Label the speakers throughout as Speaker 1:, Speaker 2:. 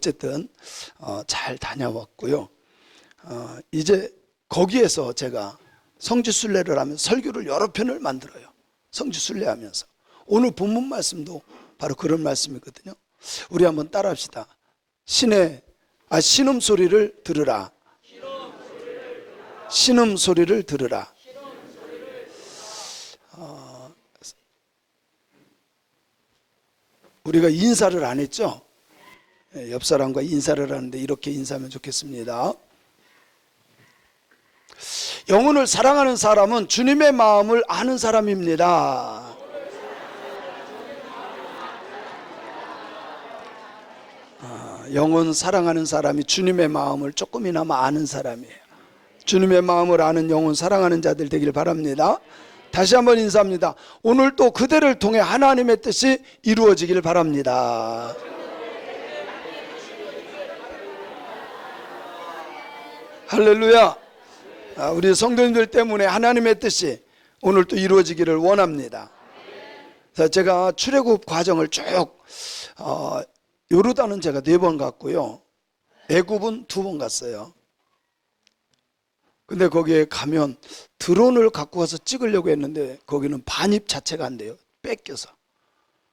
Speaker 1: 어쨌든 잘 다녀왔고요. 이제 거기에서 제가 성지순례를 하면 설교를 여러 편을 만들어요. 성지순례하면서. 오늘 본문 말씀도 바로 그런 말씀이거든요. 우리 한번 따라합시다. 신음소리를 들으라. 신음소리를 들으라. 우리가 인사를 안 했죠? 옆 사람과 인사를 하는데 이렇게 인사하면 좋겠습니다. 영혼을 사랑하는 사람은 주님의 마음을 아는 사람입니다. 영혼 사랑하는 사람이 주님의 마음을 조금이나마 아는 사람이에요. 주님의 마음을 아는 영혼 사랑하는 자들 되길 바랍니다. 다시 한번 인사합니다. 오늘 또 그대를 통해 하나님의 뜻이 이루어지길 바랍니다. 할렐루야. 우리 성도님들 때문에 하나님의 뜻이 오늘 또 이루어지기를 원합니다. 제가 출애굽 과정을 쭉 요르단은 제가 4번 갔고요, 애굽은 2번 갔어요. 근데 거기에 가면 드론을 갖고 와서 찍으려고 했는데 거기는 반입 자체가 안 돼요. 뺏겨서.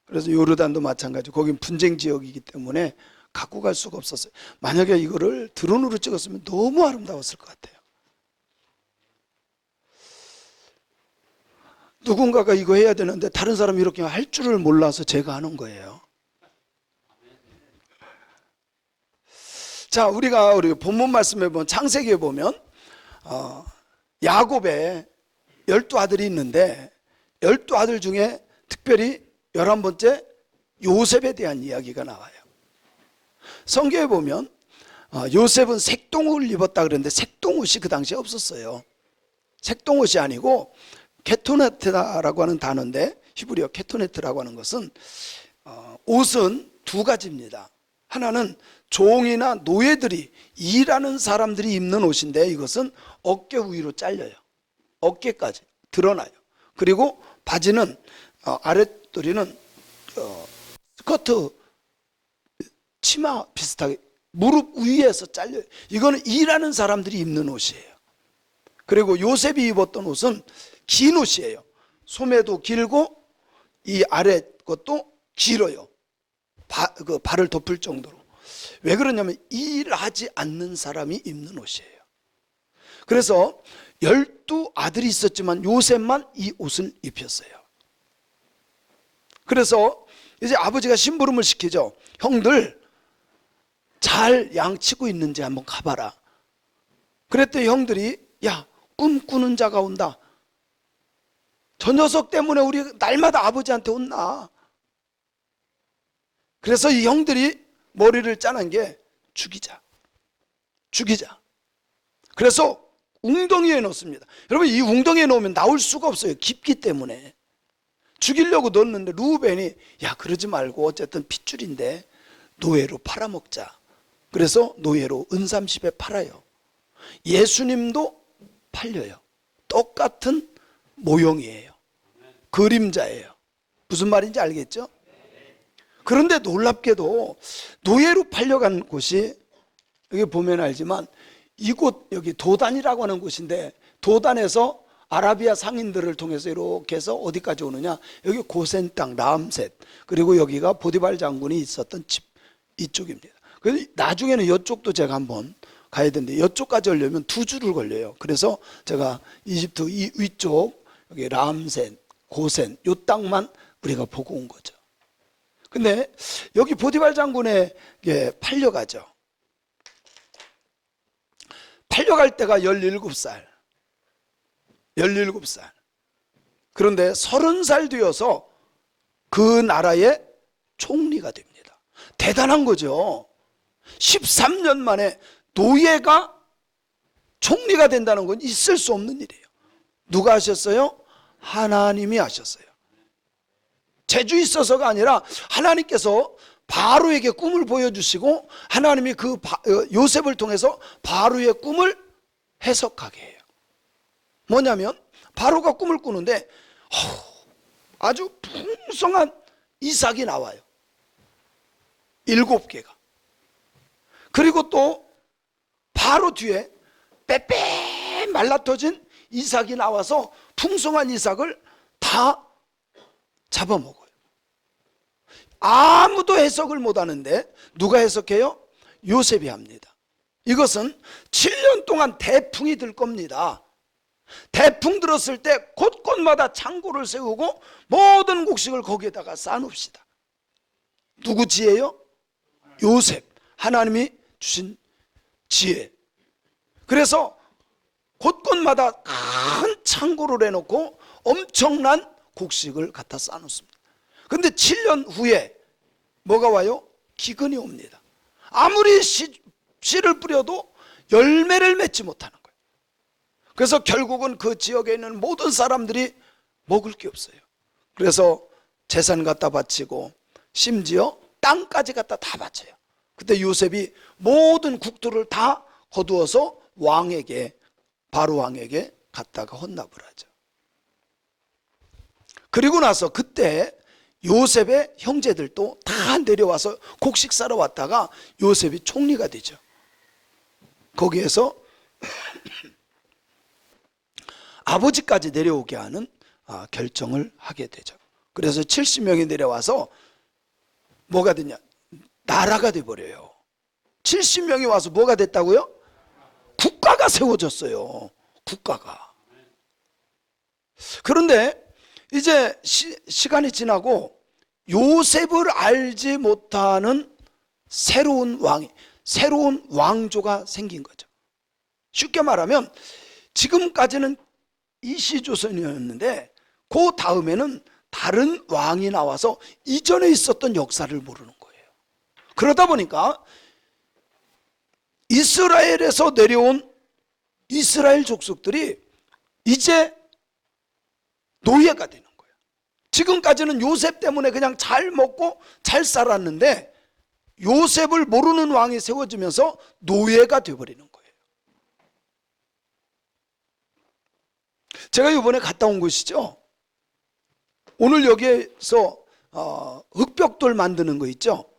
Speaker 1: 그래서 요르단도 마찬가지. 거긴 분쟁 지역이기 때문에 갖고 갈 수가 없었어요. 만약에 이거를 드론으로 찍었으면 너무 아름다웠을 것 같아요. 누군가가 이거 해야 되는데 다른 사람이 이렇게 할 줄을 몰라서 제가 하는 거예요. 자, 우리 본문 말씀에 보면 창세기에 보면 야곱의 12아들이 있는데 12아들 중에 특별히 11번째 요셉에 대한 이야기가 나와요. 성경에 보면 요셉은 색동옷을 입었다 그랬는데 색동옷이 그 당시에 없었어요. 색동옷이 아니고 케토네트라고 하는 단어인데, 히브리어 케토네트라고 하는 것은 옷은 2가지입니다. 하나는 종이나 노예들이, 일하는 사람들이 입는 옷인데 이것은 어깨 위로 잘려요. 어깨까지 드러나요. 그리고 바지는 아랫도리는 스커트, 치마 비슷하게 무릎 위에서 잘려요. 이거는 일하는 사람들이 입는 옷이에요. 그리고 요셉이 입었던 옷은 긴 옷이에요. 소매도 길고 이 아래 것도 길어요. 발을 덮을 정도로. 왜 그러냐면 일하지 않는 사람이 입는 옷이에요. 그래서 12아들이 있었지만 요셉만 이 옷을 입혔어요. 그래서 이제 아버지가 심부름을 시키죠. 형들 잘 양치고 있는지 한번 가봐라. 그랬더니 형들이, 야, 꿈꾸는 자가 온다. 저 녀석 때문에 우리 날마다 아버지한테 혼나. 그래서 이 형들이 머리를 짜는 게 죽이자. 그래서 웅덩이에 넣습니다. 여러분, 이 웅덩이에 넣으면 나올 수가 없어요. 깊기 때문에. 죽이려고 넣었는데 루벤이, 야, 그러지 말고 어쨌든 핏줄인데 노예로 팔아먹자. 그래서 노예로 은삼십에 팔아요. 예수님도 팔려요. 똑같은 모형이에요. 그림자예요. 무슨 말인지 알겠죠? 그런데 놀랍게도 노예로 팔려간 곳이, 여기 보면 알지만 이곳, 여기 도단이라고 하는 곳인데, 도단에서 아라비아 상인들을 통해서 이렇게 해서 어디까지 오느냐, 여기 고센 땅 라암셋, 그리고 여기가 보디발 장군이 있었던 집, 이쪽입니다. 그래서 나중에는 이쪽도 제가 한번 가야 되는데 이쪽까지 오려면 2주를 걸려요. 그래서 제가 이집트 이 위쪽, 여기 라암셋, 고센, 이 땅만 우리가 보고 온 거죠. 근데 여기 보디발 장군에게 팔려가죠. 팔려갈 때가 17살. 그런데 30살 되어서 그 나라의 총리가 됩니다. 대단한 거죠. 13년 만에 노예가 총리가 된다는 건 있을 수 없는 일이에요. 누가 하셨어요? 하나님이 하셨어요. 재주 있어서가 아니라 하나님께서 바로에게 꿈을 보여주시고 하나님이 그 요셉을 통해서 바로의 꿈을 해석하게 해요. 뭐냐면 바로가 꿈을 꾸는데 아주 풍성한 이삭이 나와요. 7개가. 그리고 또 바로 뒤에 빼빼 말라터진 이삭이 나와서 풍성한 이삭을 다 잡아먹어요. 아무도 해석을 못하는데 누가 해석해요? 요셉이 합니다. 이것은 7년 동안 대풍이 들 겁니다. 대풍 들었을 때 곳곳마다 창고를 세우고 모든 곡식을 거기에다가 쌓아놓읍시다. 누구 지혜요? 요셉, 하나님이 주신 지혜. 그래서 곳곳마다 큰 창고를 해놓고 엄청난 곡식을 갖다 쌓아놓습니다. 근데 7년 후에 뭐가 와요? 기근이 옵니다. 아무리 씨를 뿌려도 열매를 맺지 못하는 거예요. 그래서 결국은 그 지역에 있는 모든 사람들이 먹을 게 없어요. 그래서 재산 갖다 바치고 심지어 땅까지 갖다 다 바쳐요. 그때 요셉이 모든 국토를 다 거두어서 왕에게, 바로 왕에게 갖다가 헌납을 하죠. 그리고 나서 그때 요셉의 형제들도 다 내려와서 곡식 사러 왔다가 요셉이 총리가 되죠. 거기에서 아버지까지 내려오게 하는 결정을 하게 되죠. 그래서 70명이 내려와서 뭐가 됐냐? 나라가 돼버려요. 70명이 와서 뭐가 됐다고요? 국가가 세워졌어요. 국가가. 그런데 이제 시간이 지나고 요셉을 알지 못하는 새로운 왕조가 생긴 거죠. 쉽게 말하면 지금까지는 이시조선이었는데 그 다음에는 다른 왕이 나와서 이전에 있었던 역사를 모르는 거예요. 그러다 보니까 이스라엘에서 내려온 이스라엘 족속들이 이제 노예가 되는 거예요. 지금까지는 요셉 때문에 그냥 잘 먹고 잘 살았는데 요셉을 모르는 왕이 세워지면서 노예가 되어버리는 거예요. 제가 이번에 갔다 온 곳이죠. 오늘 여기에서 흑벽돌 만드는 거 있죠.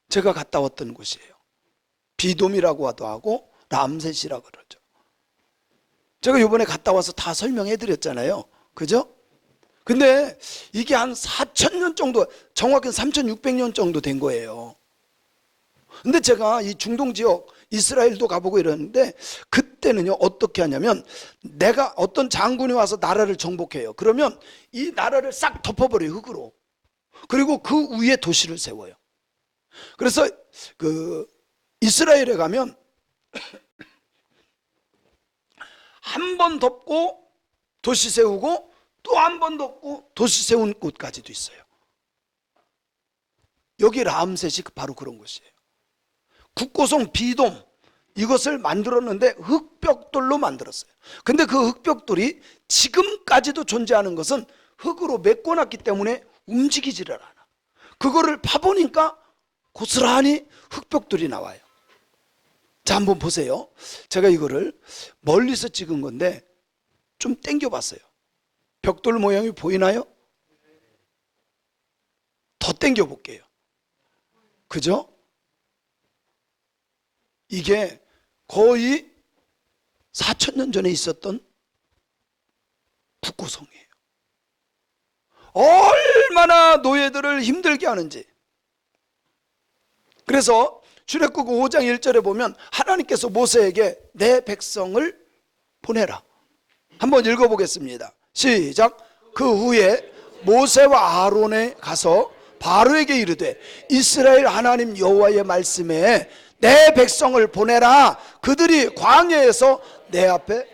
Speaker 1: 제가 갔다 왔던 곳이에요. 비돔이라고도 하고 람셋이라고 그러죠. 제가 이번에 갔다 와서 다 설명해 드렸잖아요. 그죠? 근데 이게 한 4,000년 정도, 정확히는 3,600년 정도 된 거예요. 근데 제가 이 중동 지역 이스라엘도 가보고 이러는데 그때는요 어떻게 하냐면 내가 어떤 장군이 와서 나라를 정복해요. 그러면 이 나라를 싹 덮어버려요, 흙으로. 그리고 그 위에 도시를 세워요. 그래서 그 이스라엘에 가면 한 번 덮고 도시 세우고 또 한 번 덮고 도시 세운 곳까지도 있어요. 여기 람셋이 바로 그런 곳이에요. 국고성 비돔, 이것을 만들었는데 흑벽돌로 만들었어요. 근데 그 흑벽돌이 지금까지도 존재하는 것은 흙으로 메꿔놨기 때문에 움직이지를 않아. 그거를 파보니까 고스란히 흑벽돌이 나와요. 자, 한번 보세요. 제가 이거를 멀리서 찍은 건데 좀 당겨봤어요. 벽돌 모양이 보이나요? 더 당겨볼게요. 그죠? 이게 거의 4,000년 전에 있었던 국고성이에요. 얼마나 노예들을 힘들게 하는지. 그래서 출애굽 5장 1절에 보면 하나님께서 모세에게 내 백성을 보내라. 한번 읽어보겠습니다. 시작. 그 후에 모세와 아론에 가서 바로에게 이르되 이스라엘 하나님 여호와의 말씀에 내 백성을 보내라. 그들이 광야에서 내 앞에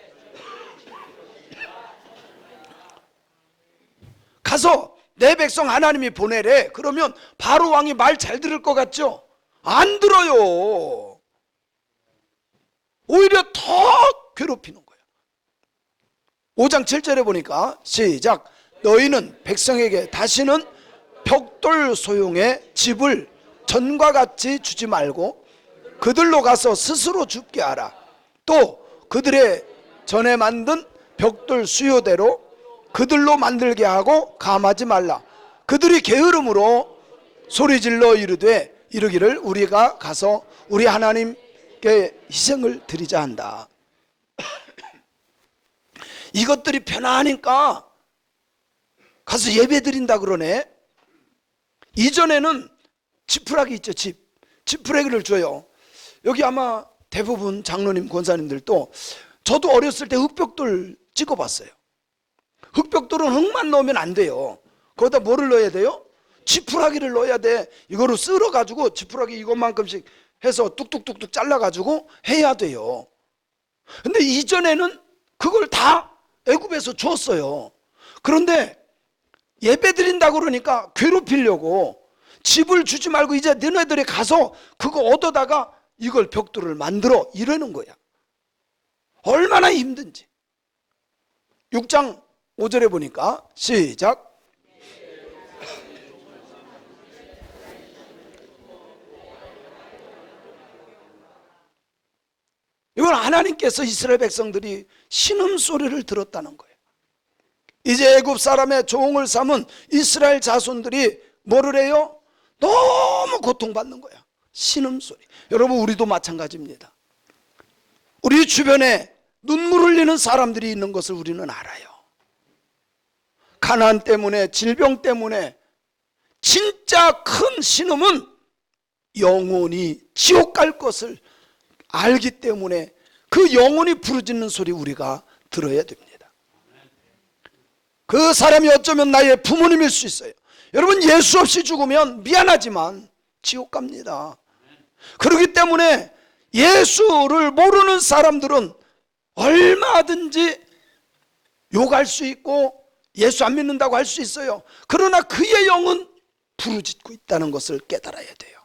Speaker 1: 가서 내 백성 하나님이 보내래. 그러면 바로 왕이 말 잘 들을 것 같죠? 안 들어요. 오히려 더 괴롭히는 거예요. 5장 7절에 보니까 시작. 너희는 백성에게 다시는 벽돌 소용의 집을 전과 같이 주지 말고 그들로 가서 스스로 줍게 하라. 또 그들의 전에 만든 벽돌 수요대로 그들로 만들게 하고 감하지 말라. 그들이 게으름으로 소리질러 이르기를 우리가 가서 우리 하나님 하나님께 희생을 드리자 한다. 이것들이 편하니까 가서 예배 드린다 그러네. 이전에는 지푸라기 있죠. 지푸라기를 줘요. 여기 아마 대부분 장로님 권사님들도, 저도 어렸을 때 흙벽돌 찍어봤어요. 흙벽돌은 흙만 넣으면 안 돼요. 거기다 뭐를 넣어야 돼요? 지푸라기를 넣어야 돼. 이거로 쓸어가지고 지푸라기 이것만큼씩 해서 뚝뚝뚝뚝 잘라가지고 해야 돼요. 근데 이전에는 그걸 다 애굽에서 줬어요. 그런데 예배 드린다고 그러니까 괴롭히려고 집을 주지 말고 이제 너네들이 가서 그거 얻어다가 이걸 벽돌을 만들어, 이러는 거야. 얼마나 힘든지. 6장 5절에 보니까 시작. 이건 하나님께서 이스라엘 백성들이 신음소리를 들었다는 거예요. 이제 애굽 사람의 종을 삼은 이스라엘 자손들이 뭐를 해요? 너무 고통받는 거야. 신음소리. 여러분, 우리도 마찬가지입니다. 우리 주변에 눈물 흘리는 사람들이 있는 것을 우리는 알아요. 가난 때문에, 질병 때문에. 진짜 큰 신음은 영혼이 지옥 갈 것을 알기 때문에 그 영혼이 부르짖는 소리 우리가 들어야 됩니다. 그 사람이 어쩌면 나의 부모님일 수 있어요. 여러분, 예수 없이 죽으면 미안하지만 지옥 갑니다. 그렇기 때문에 예수를 모르는 사람들은 얼마든지 욕할 수 있고 예수 안 믿는다고 할 수 있어요. 그러나 그의 영은 부르짖고 있다는 것을 깨달아야 돼요.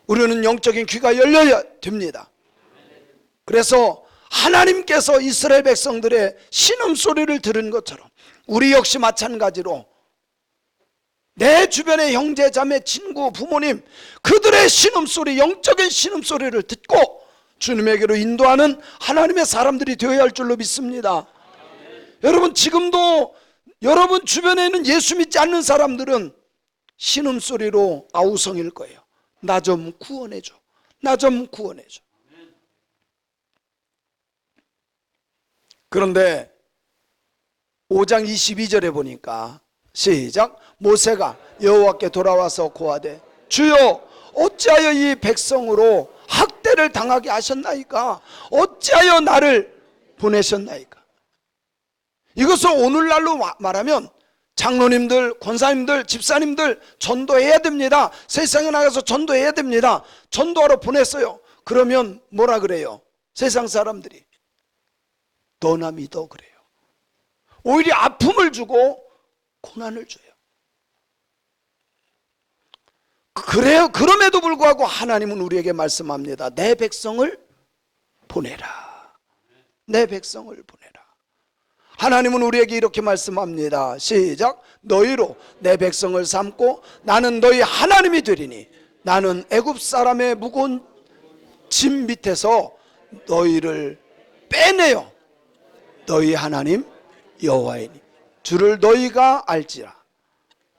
Speaker 1: 우리는 영적인 귀가 열려야 됩니다. 그래서 하나님께서 이스라엘 백성들의 신음소리를 들은 것처럼 우리 역시 마찬가지로 내 주변의 형제, 자매, 친구, 부모님, 그들의 신음소리, 영적인 신음소리를 듣고 주님에게로 인도하는 하나님의 사람들이 되어야 할 줄로 믿습니다. 여러분, 지금도 여러분 주변에 있는 예수 믿지 않는 사람들은 신음소리로 아우성일 거예요. 나 좀 구원해줘. 나 좀 구원해줘. 그런데 5장 22절에 보니까 시작. 모세가 여호와께 돌아와서 고하되 주여 어찌하여 이 백성으로 학대를 당하게 하셨나이까? 어찌하여 나를 보내셨나이까? 이것을 오늘날로 말하면 장로님들, 권사님들, 집사님들 전도해야 됩니다. 세상에 나가서 전도해야 됩니다. 전도하러 보냈어요. 그러면 뭐라 그래요? 세상 사람들이 너나 믿어 그래요. 오히려 아픔을 주고 고난을 줘요. 그래요. 그럼에도 불구하고 하나님은 우리에게 말씀합니다. 내 백성을 보내라. 내 백성을 보내라. 하나님은 우리에게 이렇게 말씀합니다. 시작. 너희로 내 백성을 삼고 나는 너희 하나님이 되리니 나는 애굽 사람의 무거운 짐 밑에서 너희를 빼내어 너희 하나님 여호와이니 주를 너희가 알지라.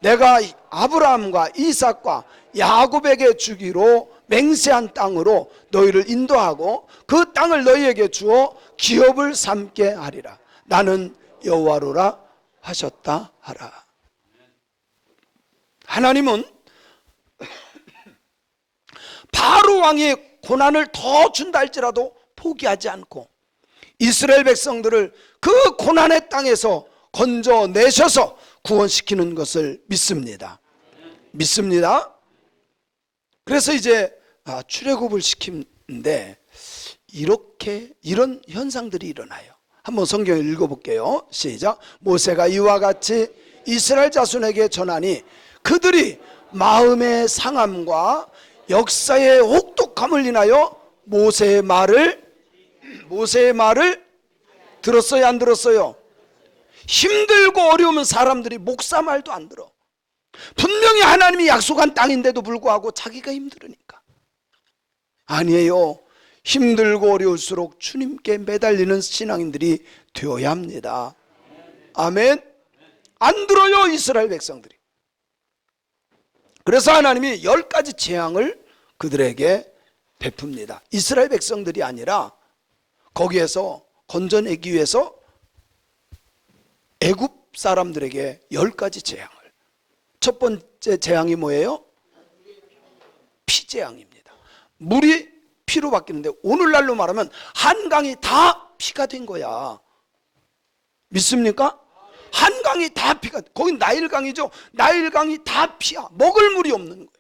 Speaker 1: 내가 아브라함과 이삭과 야곱에게 주기로 맹세한 땅으로 너희를 인도하고 그 땅을 너희에게 주어 기업을 삼게 하리라. 나는 여호와로라 하셨다 하라. 하나님은 바로 왕의 고난을 더 준다 할지라도 포기하지 않고 이스라엘 백성들을 그 고난의 땅에서 건져내셔서 구원시키는 것을 믿습니다. 믿습니다. 그래서 이제 출애굽을 시키는데 이런 현상들이 일어나요. 한번 성경을 읽어볼게요. 시작. 모세가 이와 같이 이스라엘 자손에게 전하니 그들이 마음의 상함과 역사의 혹독함을 인하여 모세의 말을 들었어요, 안 들었어요? 힘들고 어려우면 사람들이 목사 말도 안 들어. 분명히 하나님이 약속한 땅인데도 불구하고 자기가 힘들으니까. 아니에요. 힘들고 어려울수록 주님께 매달리는 신앙인들이 되어야 합니다. 아멘. 안 들어요, 이스라엘 백성들이. 그래서 하나님이 10가지 재앙을 그들에게 베풉니다. 이스라엘 백성들이 아니라 거기에서 건져내기 위해서 애굽 사람들에게 10가지 재앙을. 첫 번째 재앙이 뭐예요? 피재앙입니다. 물이 피로 바뀌는데 오늘날로 말하면 한강이 다 피가 된 거야. 믿습니까? 한강이 다 피가, 거긴 나일강이죠. 나일강이 다 피야. 먹을 물이 없는 거예요.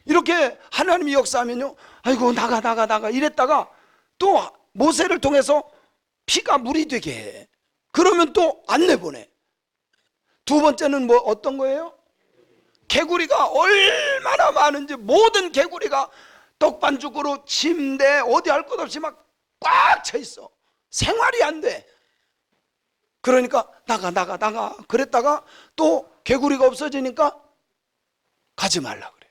Speaker 1: 이렇게 하나님이 역사하면요, 아이고 나가 이랬다가 또 모세를 통해서 피가 물이 되게 해. 그러면 또 안 내보내. 두 번째는 뭐 어떤 거예요? 개구리가 얼마나 많은지, 모든 개구리가 떡반죽으로 침대 어디 할 것 없이 막 꽉 차 있어. 생활이 안 돼. 그러니까 나가 그랬다가 또 개구리가 없어지니까 가지 말라 그래.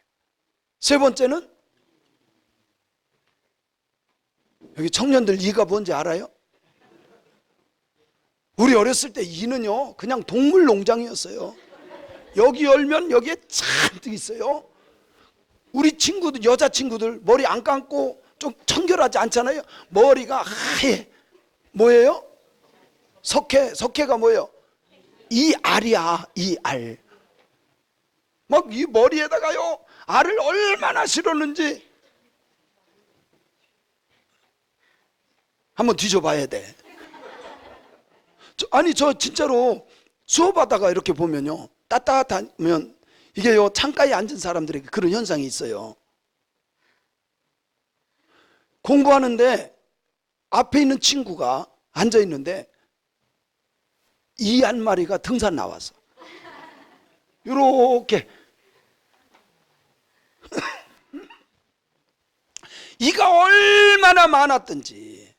Speaker 1: 세 번째는, 여기 청년들 이가 뭔지 알아요? 우리 어렸을 때 이는요 그냥 동물 농장이었어요. 여기 열면 여기에 잔뜩 있어요. 우리 친구들, 여자 친구들 머리 안 감고 좀 청결하지 않잖아요. 머리가 하얘. 뭐예요? 석회가 뭐예요? 이알이야. 이알. 막 이 머리에다가요 알을 얼마나 실었는지 한번 뒤져봐야 돼. 아니 저 진짜로 수업하다가 이렇게 보면요, 따뜻하면 이게요 창가에 앉은 사람들에게 그런 현상이 있어요. 공부하는데 앞에 있는 친구가 앉아 있는데 이 한 마리가 등산 나왔어. 이렇게 이가 얼마나 많았든지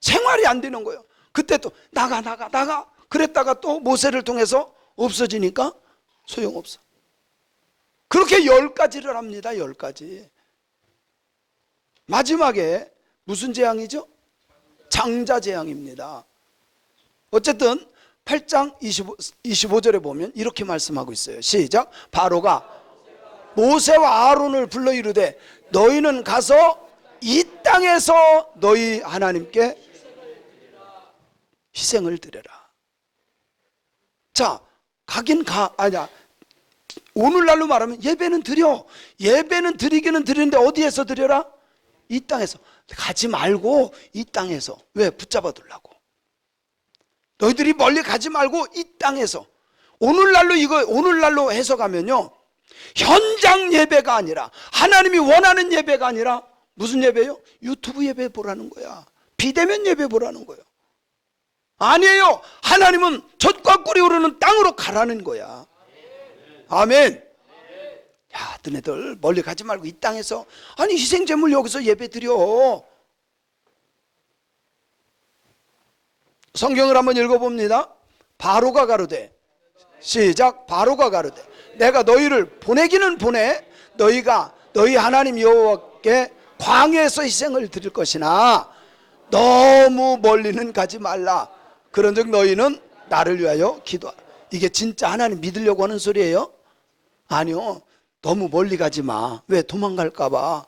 Speaker 1: 생활이 안 되는 거예요. 그때 또 나가 그랬다가 또 모세를 통해서 없어지니까 소용없어. 그렇게 10가지를 합니다. 10가지. 마지막에 무슨 재앙이죠? 장자 재앙입니다. 어쨌든 8장 25절에 보면 이렇게 말씀하고 있어요. 시작. 바로가 모세와 아론을 불러 이르되 너희는 가서 이 땅에서 너희 하나님께 희생을 드려라. 자, 가긴 아니야. 오늘날로 말하면 예배는 드려. 예배는 드리기는 드리는데 어디에서 드려라? 이 땅에서. 가지 말고 이 땅에서. 왜? 붙잡아 두려고. 너희들이 멀리 가지 말고 이 땅에서. 오늘날로 해석하면요, 현장 예배가 아니라, 하나님이 원하는 예배가 아니라 무슨 예배요? 유튜브 예배 보라는 거야. 비대면 예배 보라는 거예요. 아니에요. 하나님은 젖과 꿀이 흐르는 땅으로 가라는 거야. 아멘. 야, 너네들 멀리 가지 말고 이 땅에서, 아니 희생제물 여기서 예배 드려. 성경을 한번 읽어봅니다. 바로가 가로되, 시작. 바로가 가로되 내가 너희를 보내기는 보내 너희가 너희 하나님 여호와께 광야에서 희생을 드릴 것이나 너무 멀리는 가지 말라. 그런즉 너희는 나를 위하여 기도하라. 이게 진짜 하나님 믿으려고 하는 소리예요? 아니요. 너무 멀리 가지 마. 왜? 도망갈까 봐,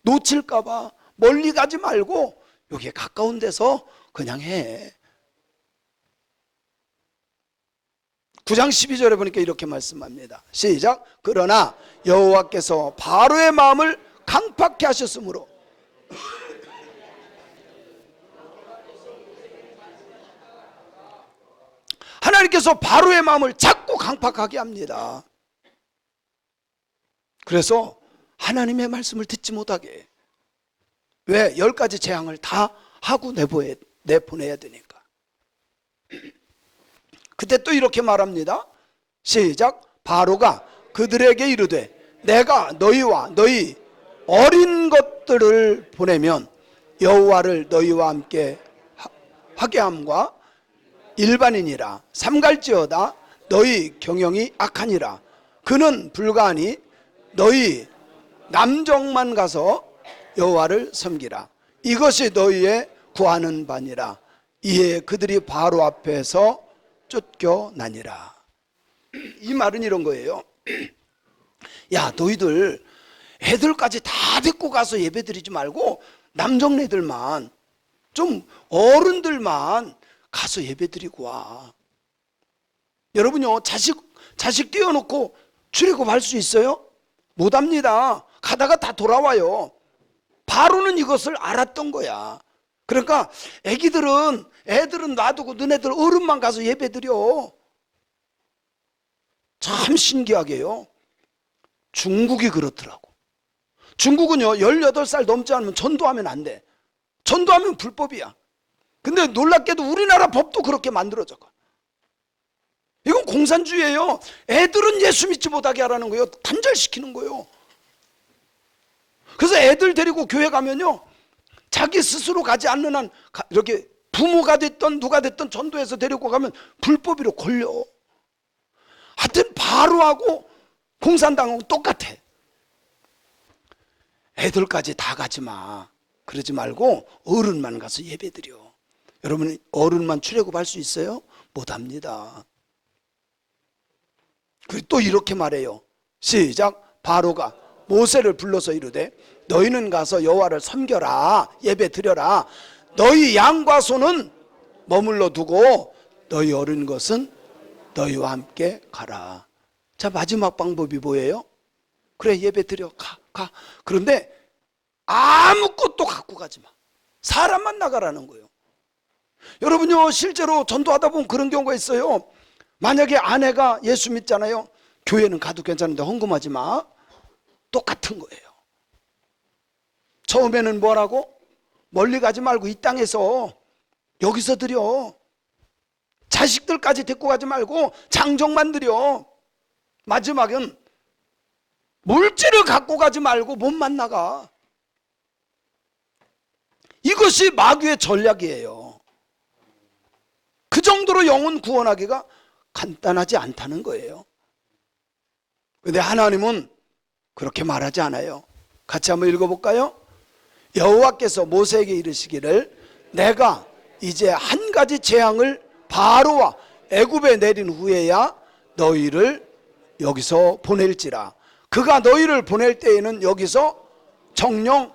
Speaker 1: 놓칠까 봐. 멀리 가지 말고 여기에 가까운 데서 그냥 해. 9장 12절에 보니까 이렇게 말씀합니다. 시작. 그러나 여호와께서 바로의 마음을 강팍케 하셨으므로 하나님께서 바로의 마음을 자꾸 강팍하게 합니다. 그래서 하나님의 말씀을 듣지 못하게. 왜? 10가지 재앙을 다 하고 내보내야 되니까. 그때 또 이렇게 말합니다. 시작. 바로가 그들에게 이르되 내가 너희와 너희 어린 것들을 보내면 여호와를 너희와 함께 하게 함과 일반인이라 삼갈지어다 너희 경영이 악하니라. 그는 불가하니 너희 남정만 가서 여호와를 섬기라. 이것이 너희의 구하는 바니라. 이에 그들이 바로 앞에서 쫓겨나니라. 이 말은 이런 거예요. 야, 너희들 애들까지 다 데리고 가서 예배 드리지 말고 남정네들만, 좀 어른들만 가서 예배 드리고 와. 여러분요, 자식 띄워놓고 출애굽할 수 있어요? 못합니다. 가다가 다 돌아와요. 바로는 이것을 알았던 거야. 그러니까 애들은 놔두고 너네들 어른만 가서 예배 드려. 참 신기하게요, 중국이 그렇더라고. 중국은요, 18살 넘지 않으면 전도하면 안 돼. 전도하면 불법이야. 근데 놀랍게도 우리나라 법도 그렇게 만들어졌고. 이건 공산주의예요. 애들은 예수 믿지 못하게 하라는 거예요. 단절시키는 거예요. 그래서 애들 데리고 교회 가면요, 자기 스스로 가지 않는 한 이렇게 부모가 됐던 누가 됐던 전도해서 데리고 가면 불법으로 걸려. 하여튼 바로하고 공산당하고 똑같아. 애들까지 다 가지 마. 그러지 말고 어른만 가서 예배 드려. 여러분, 어른만 출애굽할 수 있어요? 못합니다. 그리고 또 이렇게 말해요. 시작. 바로가 모세를 불러서 이르되 너희는 가서 여호와를 섬겨라. 예배 드려라. 너희 양과 소는 머물러 두고 너희 어른 것은 너희와 함께 가라. 자, 마지막 방법이 뭐예요? 그래, 예배 드려. 가. 그런데 아무것도 갖고 가지 마. 사람만 나가라는 거예요. 여러분요, 실제로 전도하다 보면 그런 경우가 있어요. 만약에 아내가 예수 믿잖아요. 교회는 가도 괜찮은데 헌금하지 마. 똑같은 거예요. 처음에는 뭐라고? 멀리 가지 말고 이 땅에서 여기서 드려. 자식들까지 데리고 가지 말고 장정만 드려. 마지막은 물질을 갖고 가지 말고 몸만 나가. 이것이 마귀의 전략이에요. 그 정도로 영혼 구원하기가 간단하지 않다는 거예요. 그런데 하나님은 그렇게 말하지 않아요. 같이 한번 읽어볼까요? 여호와께서 모세에게 이르시기를 내가 이제 한 가지 재앙을 바로와 애굽에 내린 후에야 너희를 여기서 보낼지라. 그가 너희를 보낼 때에는 여기서 정령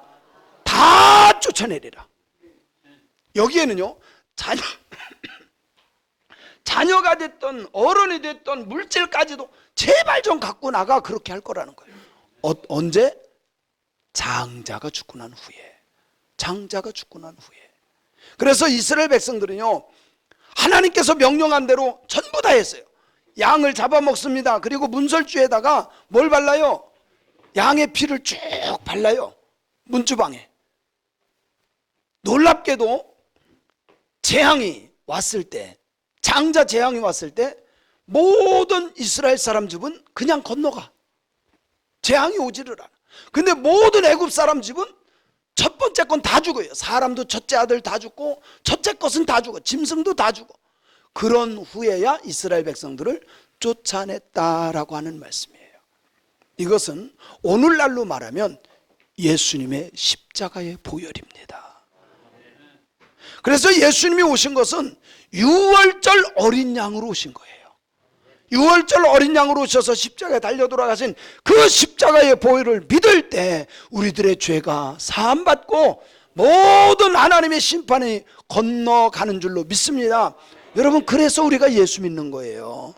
Speaker 1: 다 쫓아내리라. 여기에는요, 자녀가 됐던 어른이 됐던 물질까지도 제발 좀 갖고 나가, 그렇게 할 거라는 거예요. 언제? 장자가 죽고 난 후에. 장자가 죽고 난 후에. 그래서 이스라엘 백성들은요, 하나님께서 명령한 대로 전부 다 했어요. 양을 잡아먹습니다. 그리고 문설주에다가 뭘 발라요? 양의 피를 쭉 발라요. 문주방에. 놀랍게도 재앙이 왔을 때, 장자 재앙이 왔을 때 모든 이스라엘 사람 집은 그냥 건너가. 재앙이 오지를 않아. 근데 모든 애굽 사람 집은 첫 번째 건 다 죽어요. 사람도 첫째 아들 다 죽고 첫째 것은 다 죽어. 짐승도 다 죽어. 그런 후에야 이스라엘 백성들을 쫓아냈다라고 하는 말씀이에요. 이것은 오늘날로 말하면 예수님의 십자가의 보혈입니다. 그래서 예수님이 오신 것은 유월절 어린 양으로 오신 거예요. 유월절 어린 양으로 오셔서 십자가에 달려 돌아가신 그 십자가의 보혈을 믿을 때 우리들의 죄가 사함받고 모든 하나님의 심판이 건너가는 줄로 믿습니다. 여러분, 그래서 우리가 예수 믿는 거예요.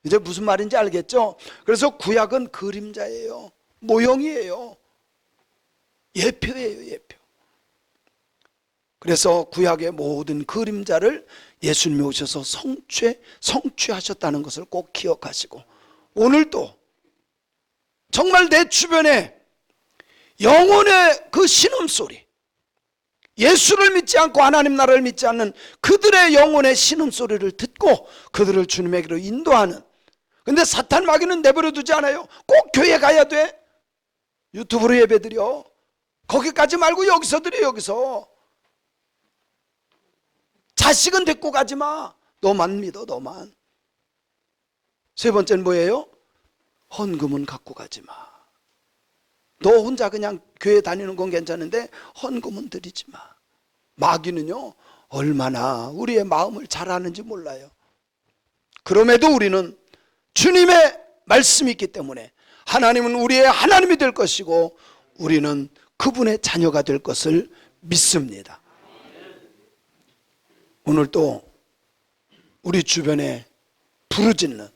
Speaker 1: 이제 무슨 말인지 알겠죠? 그래서 구약은 그림자예요. 모형이에요. 예표예요, 예표. 그래서 구약의 모든 그림자를 예수님이 오셔서 성취하셨다는 것을 꼭 기억하시고, 오늘도 정말 내 주변에 영혼의 그 신음소리, 예수를 믿지 않고 하나님 나라를 믿지 않는 그들의 영혼의 신음소리를 듣고 그들을 주님에게로 인도하는, 근데 사탄 마귀는 내버려 두지 않아요. 꼭 교회 가야 돼. 유튜브로 예배 드려. 거기까지 말고 여기서 드려. 여기서. 자식은 데리고 가지 마. 너만 믿어, 너만. 세 번째는 뭐예요? 헌금은 갖고 가지 마. 너 혼자 그냥 교회 다니는 건 괜찮은데 헌금은 드리지 마. 마귀는요, 얼마나 우리의 마음을 잘 아는지 몰라요. 그럼에도 우리는 주님의 말씀이 있기 때문에, 하나님은 우리의 하나님이 될 것이고 우리는 그분의 자녀가 될 것을 믿습니다. 오늘 또 우리 주변에 부르짖는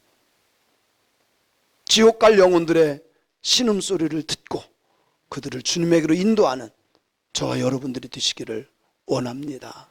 Speaker 1: 지옥 갈 영혼들의 신음소리를 듣고 그들을 주님에게로 인도하는 저와 여러분들이 되시기를 원합니다.